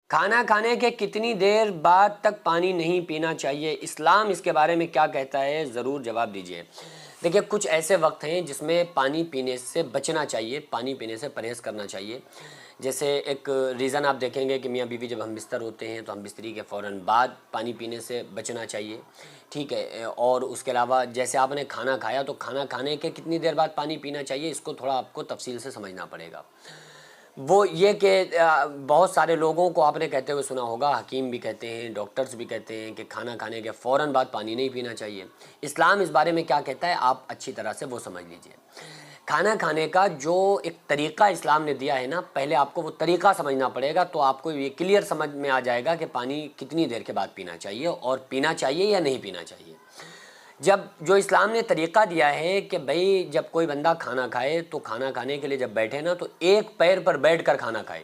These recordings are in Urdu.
کھانا کھانے کے کتنی دیر بعد تک پانی نہیں پینا چاہیے؟ اسلام اس کے بارے میں کیا کہتا ہے؟ ضرور جواب دیجیے۔ دیکھیے، کچھ ایسے وقت ہیں جس میں پانی پینے سے بچنا چاہیے، پانی پینے سے پرہیز کرنا چاہیے۔ جیسے ایک ریزن آپ دیکھیں گے کہ میاں بیوی جب ہم بستر ہوتے ہیں تو ہم بستری کے فوراً بعد پانی پینے سے بچنا چاہیے، ٹھیک ہے۔ اور اس کے علاوہ جیسے آپ نے کھانا کھایا تو کھانا کھانے کے کتنی دیر بعد پانی پینا چاہیے، اس کو تھوڑا آپ کو تفصیل سے سمجھنا پڑے گا۔ وہ یہ کہ بہت سارے لوگوں کو آپ نے کہتے ہوئے سنا ہوگا، حکیم بھی کہتے ہیں، ڈاکٹرز بھی کہتے ہیں کہ کھانا کھانے کے فوراً بعد پانی نہیں پینا چاہیے۔ اسلام اس بارے میں کیا کہتا ہے آپ اچھی طرح سے وہ سمجھ لیجئے۔ کھانا کھانے کا جو ایک طریقہ اسلام نے دیا ہے نا، پہلے آپ کو وہ طریقہ سمجھنا پڑے گا تو آپ کو یہ کلیئر سمجھ میں آ جائے گا کہ پانی کتنی دیر کے بعد پینا چاہیے اور پینا چاہیے یا نہیں پینا چاہیے۔ جب جو اسلام نے طریقہ دیا ہے کہ بھئی جب کوئی بندہ کھانا کھائے تو کھانا کھانے کے لیے جب بیٹھے نا تو ایک پیر پر بیٹھ کر کھانا کھائے،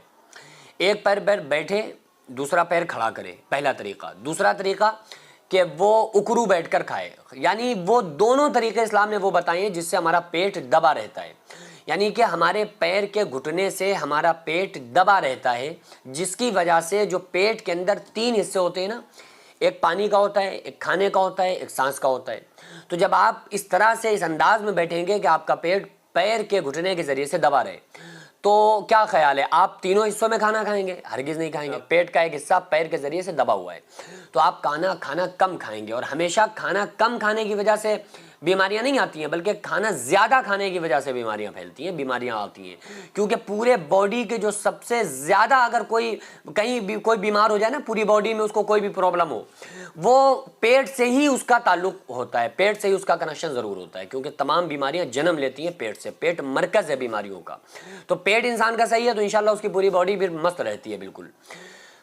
ایک پیر پر بیٹھے دوسرا پیر کھڑا کرے، پہلا طریقہ۔ دوسرا طریقہ کہ وہ اکرو بیٹھ کر کھائے، یعنی وہ دونوں طریقے اسلام نے وہ بتائے ہیں جس سے ہمارا پیٹ دبا رہتا ہے، یعنی کہ ہمارے پیر کے گھٹنے سے ہمارا پیٹ دبا رہتا ہے، جس کی وجہ سے جو پیٹ کے اندر تین حصے ہوتے ہیں نا، ایک پانی کا ہوتا ہے، ایک کھانے کا ہوتا ہے، ایک سانس کا ہوتا ہے۔ تو جب آپ اس طرح سے اس انداز میں بیٹھیں گے کہ آپ کا پیٹ پیر کے گھٹنے کے ذریعے سے دبا رہے تو کیا خیال ہے، آپ تینوں حصوں میں کھانا کھائیں گے؟ ہرگز نہیں کھائیں گے۔ پیٹ کا ایک حصہ پیر کے ذریعے سے دبا ہوا ہے تو آپ کھانا کم کھائیں گے، اور ہمیشہ کھانا کم کھانے کی وجہ سے بیماریاں نہیں آتی ہیں، بلکہ کھانا زیادہ کھانے کی وجہ سے بیماریاں پھیلتی ہیں، بیماریاں آتی ہیں، کیونکہ پورے باڈی کے جو سب سے زیادہ اگر کوئی کہیں بھی کوئی بیمار ہو جائے نا، پوری باڈی میں اس کو کوئی بھی پرابلم ہو، وہ پیٹ سے ہی اس کا تعلق ہوتا ہے، پیٹ سے ہی اس کا کنیکشن ضرور ہوتا ہے، کیونکہ تمام بیماریاں جنم لیتی ہیں پیٹ سے، پیٹ مرکز ہے بیماریوں کا۔ تو پیٹ انسان کا صحیح ہے تو انشاءاللہ اس کی پوری باڈی پھر مست رہتی ہے بالکل۔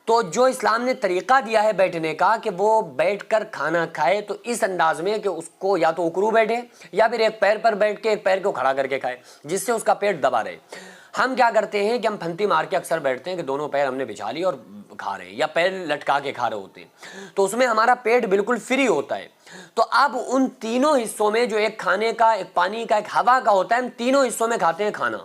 تو جو اسلام نے طریقہ دیا ہے بیٹھنے کا کہ وہ بیٹھ کر کھانا کھائے تو اس انداز میں کہ اس کو یا تو اکرو بیٹھے یا پھر ایک پیر پر بیٹھ کے ایک پیر کو کھڑا کر کے کھائے، جس سے اس کا پیٹ دبا رہے۔ ہم کیا کرتے ہیں کہ ہم پھنتی مار کے اکثر بیٹھتے ہیں کہ دونوں پیر ہم نے بچھا لی اور کھا رہے ہیں، یا پیر لٹکا کے کھا رہے ہوتے ہیں، تو اس میں ہمارا پیٹ بالکل فری ہوتا ہے۔ تو اب ان تینوں حصوں میں جو ایک کھانے کا، ایک پانی کا، ایک ہوا کا ہوتا ہے، ہم تینوں حصوں میں کھاتے ہیں کھانا۔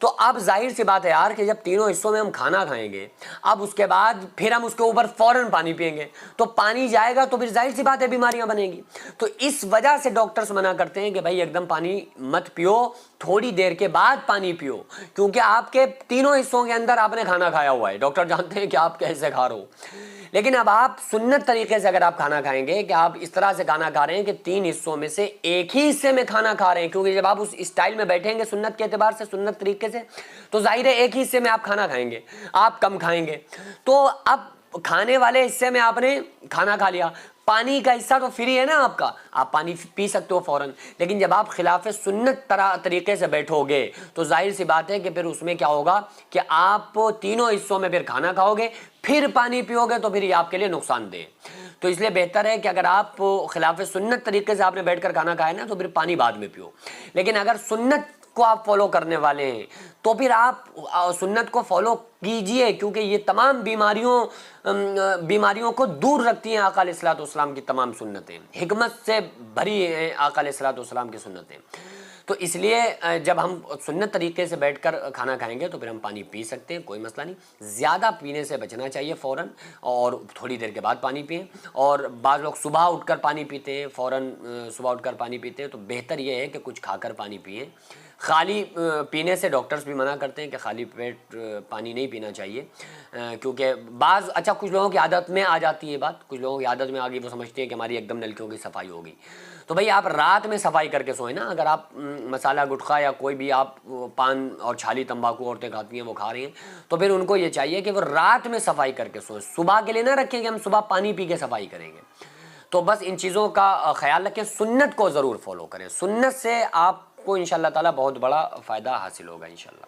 تو اب ظاہر سی بات ہے یار کہ جب تینوں حصوں میں ہم کھانا کھائیں گے، اب اس کے بعد پھر ہم اس کے اوپر فوراً پانی پئیں گے تو پانی جائے گا تو پھر ظاہر سی بات ہے بیماریاں بنیں گی۔ تو اس وجہ سے ڈاکٹرز منع کرتے ہیں کہ بھائی ایک دم پانی مت پیو، تھوڑی دیر کے بعد پانی پیو، کیونکہ آپ کے تینوں حصوں کے اندر آپ نے کھانا کھایا ہوا ہے، ڈاکٹر جانتے ہیں کہ آپ کیسے کھا رہے ہو۔ لیکن اب آپ سنت طریقے سے اگر آپ کھانا کھائیں گے کہ آپ اس طرح سے کھانا کھا رہے ہیں کہ تین حصوں میں سے ایک ہی حصے میں کھانا کھا رہے ہیں، کیونکہ جب آپ اس اسٹائل میں بیٹھیں گے سنت کے اعتبار سے، سنت طریقے سے، تو ظاہر ہے ایک ہی حصے میں آپ کھانا کھائیں گے، آپ کم کھائیں گے۔ تو اب کھانے والے حصے میں آپ نے کھانا کھا لیا، پانی کا حصہ تو فری ہے نا آپ کا، آپ پانی پی سکتے ہو فوراً، لیکن جب آپ خلاف سنت طریقے سے بیٹھو گے تو ظاہر سی بات ہے کہ پھر اس میں کیا ہوگا کہ آپ تینوں حصوں میں پھر کھانا کھاؤ گے، پھر پانی پیو گے تو پھر یہ آپ کے لیے نقصان دہ۔ تو اس لیے بہتر ہے کہ اگر آپ خلاف سنت طریقے سے آپ نے بیٹھ کر کھانا کھایا نا تو پھر پانی بعد میں پیو، لیکن اگر سنت کو آپ فالو کرنے والے ہیں تو پھر آپ سنت کو فالو کیجئے، کیونکہ یہ تمام بیماریوں کو دور رکھتی ہیں آقا علیہ الصلوۃ والسلام کی تمام سنتیں، حکمت سے بھری ہیں آقا علیہ الصلوۃ والسلام کی سنتیں۔ تو اس لیے جب ہم سنت طریقے سے بیٹھ کر کھانا کھائیں گے تو پھر ہم پانی پی سکتے ہیں، کوئی مسئلہ نہیں۔ زیادہ پینے سے بچنا چاہیے فوراً، اور تھوڑی دیر کے بعد پانی پئیں۔ اور بعض لوگ صبح اٹھ کر پانی پیتے ہیں، فوراً صبح اٹھ کر پانی پیتے ہیں، تو بہتر یہ ہے کہ کچھ کھا کر پانی پئیں۔ خالی پینے سے ڈاکٹرز بھی منع کرتے ہیں کہ خالی پیٹ پانی نہیں پینا چاہیے، کیونکہ کچھ لوگوں کی عادت میں آ جاتی ہے بات، کچھ لوگوں کی عادت میں آ گئی، وہ سمجھتے ہیں کہ ہماری ایک دم نلکیوں کی صفائی ہوگی، تو بھائی آپ رات میں صفائی کر کے سوئیں نا۔ اگر آپ مسالہ گٹخا یا کوئی بھی آپ پان اور چھالی تمباکو عورتیں کھاتی ہیں وہ کھا رہی ہیں تو پھر ان کو یہ چاہیے کہ وہ رات میں صفائی کر کے سوئیں، صبح کے لیے نہ رکھیں کہ ہم صبح پانی پی کے صفائی کریں گے۔ تو بس ان چیزوں کا خیال رکھیں، سنت کو ضرور فالو کریں، سنت سے آپ کو انشاءاللہ تعالیٰ بہت بڑا فائدہ حاصل ہوگا انشاءاللہ۔